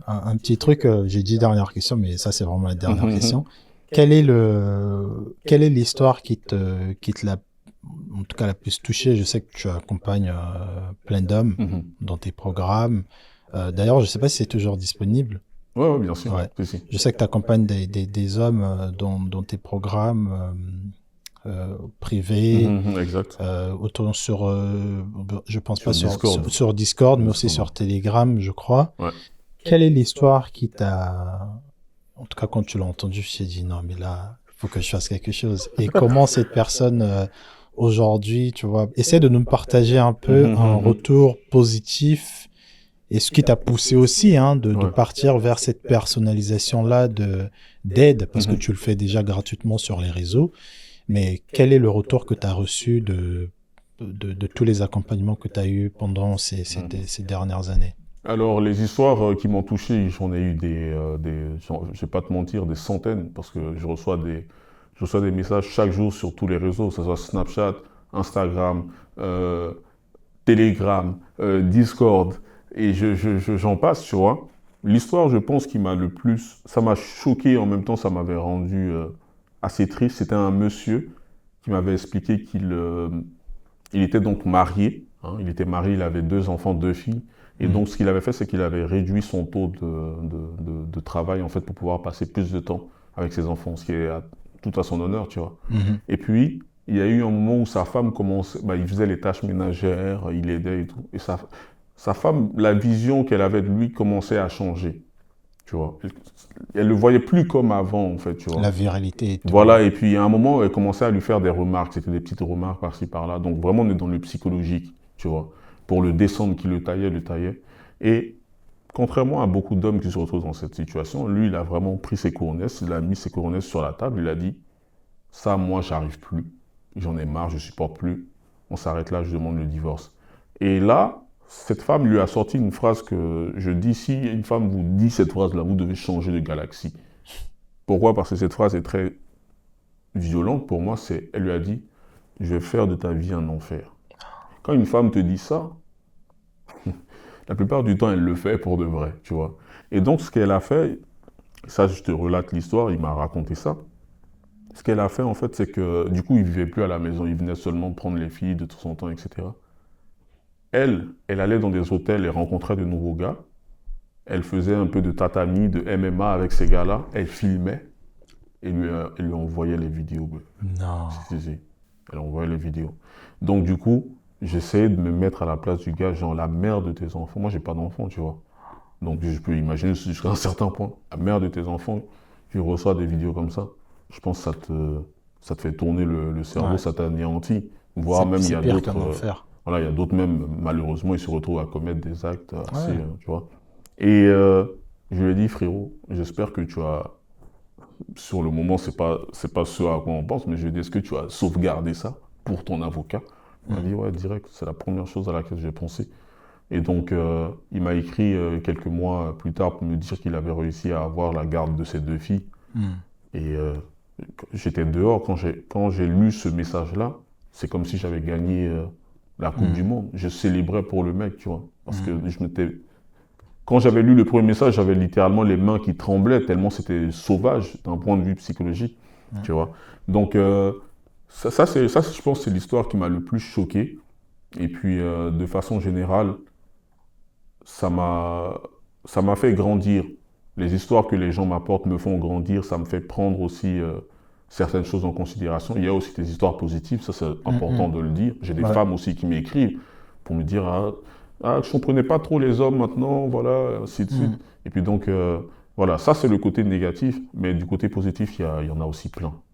Un petit truc, j'ai dit dernière question, mais ça c'est vraiment la dernière question. Quelle est l'histoire qui te l'a, en tout cas la plus touchée? Je sais que tu accompagnes plein d'hommes dans tes programmes. D'ailleurs, je sais pas si c'est toujours disponible. Ouais, ouais, bien sûr. Ouais. Si, si. Je sais que tu accompagnes des hommes dans tes programmes privés, Exact. autant sur, je pense pas Sur Discord. sur Discord, mais aussi Discord, ouais. sur Telegram, je crois. Ouais. Quelle est l'histoire qui t'a, en tout cas quand tu l'as entendu, je t'ai dit non mais là, il faut que je fasse quelque chose. Et comment cette personne aujourd'hui, tu vois, essaie de nous partager un peu un retour positif et ce qui t'a poussé aussi hein, de Ouais. partir vers cette personnalisation-là d'aide, parce que tu le fais déjà gratuitement sur les réseaux. Mais quel est le retour que tu as reçu de tous les accompagnements que tu as eus pendant ces dernières années? Alors, les histoires qui m'ont touché, j'en ai eu je vais pas te mentir, des centaines, parce que je reçois des messages chaque jour sur tous les réseaux, que ce soit Snapchat, Instagram, Telegram, Discord, et j'en passe, tu vois. L'histoire, je pense, qui m'a le plus, ça m'a choqué, en même temps, ça m'avait rendu assez triste. C'était un monsieur qui m'avait expliqué il était donc marié, hein, il était marié, il avait 2 enfants, 2 filles. Et donc, ce qu'il avait fait, c'est qu'il avait réduit son taux de travail, en fait, pour pouvoir passer plus de temps avec ses enfants, ce qui est tout à son honneur, tu vois. Et puis, il y a eu un moment où sa femme commençait, bah, il faisait les tâches ménagères, il aidait et tout. Et sa femme, la vision qu'elle avait de lui commençait à changer, tu vois. Elle le voyait plus comme avant, en fait, tu vois. La viralité et tout. Voilà, et puis à un moment, elle commençait à lui faire des remarques, c'était des petites remarques par-ci, par-là. Donc vraiment, on est dans le psychologique, tu vois. Pour le descendre, qui le taillait, le taillait. Et contrairement à beaucoup d'hommes qui se retrouvent dans cette situation, lui, il a vraiment pris ses couronnesses, il a mis ses couronnesses sur la table, il a dit, ça, moi, j'arrive plus, j'en ai marre, je supporte plus, on s'arrête là, je demande le divorce. Et là, cette femme lui a sorti une phrase que je dis, si une femme vous dit cette phrase-là, vous devez changer de galaxie. Pourquoi? Parce que cette phrase est très violente pour moi, elle lui a dit, je vais faire de ta vie un enfer. Quand une femme te dit ça, la plupart du temps, elle le fait pour de vrai, tu vois. Et donc, ce qu'elle a fait, ça, je te relate l'histoire, il m'a raconté ça. Ce qu'elle a fait, en fait, c'est que, du coup, il vivait plus à la maison, il venait seulement prendre les filles de temps en temps, etc. Elle allait dans des hôtels et rencontrait de nouveaux gars. Elle faisait un peu de tatami, de MMA avec ces gars-là. Elle filmait et elle lui envoyait les vidéos. Non. Si. Elle envoyait les vidéos. Donc, du coup, j'essayais de me mettre à la place du gars, genre la mère de tes enfants. Moi, j'ai pas d'enfants, tu vois. Donc, je peux imaginer jusqu'à un certain point. La mère de tes enfants, tu reçois des vidéos comme ça. Je pense que ça te fait tourner le cerveau, Ouais. ça t'anéantit. Voire même, il y C'est a pire d'autres. qu'un enfer. Voilà, il y a d'autres même, malheureusement, ils se retrouvent à commettre des actes assez, Ouais. tu vois. Et je lui ai dit, frérot, j'espère que tu as, sur le moment, c'est pas ce à quoi on pense, mais je lui ai dit, est-ce que tu as sauvegardé ça pour ton avocat? Il m'a dit, ouais, direct, c'est la première chose à laquelle j'ai pensé. Et donc, il m'a écrit quelques mois plus tard pour me dire qu'il avait réussi à avoir la garde de ses 2 filles. Et j'étais dehors, quand j'ai lu ce message-là, c'est comme si j'avais gagné la Coupe du Monde. Je célébrais pour le mec, tu vois. Parce que quand j'avais lu le premier message, j'avais littéralement les mains qui tremblaient, tellement c'était sauvage d'un point de vue psychologique, tu vois. Donc, je pense, c'est l'histoire qui m'a le plus choqué. Et puis, de façon générale, ça m'a, ça m'a fait grandir. Les histoires que les gens m'apportent me font grandir, ça me fait prendre aussi certaines choses en considération. Il y a aussi des histoires positives, ça c'est important de le dire. J'ai des Ouais. femmes aussi qui m'écrivent pour me dire je ne comprenais pas trop les hommes maintenant, voilà, ainsi de suite. Et puis donc, voilà, ça c'est le côté négatif, mais du côté positif, il y en a aussi plein.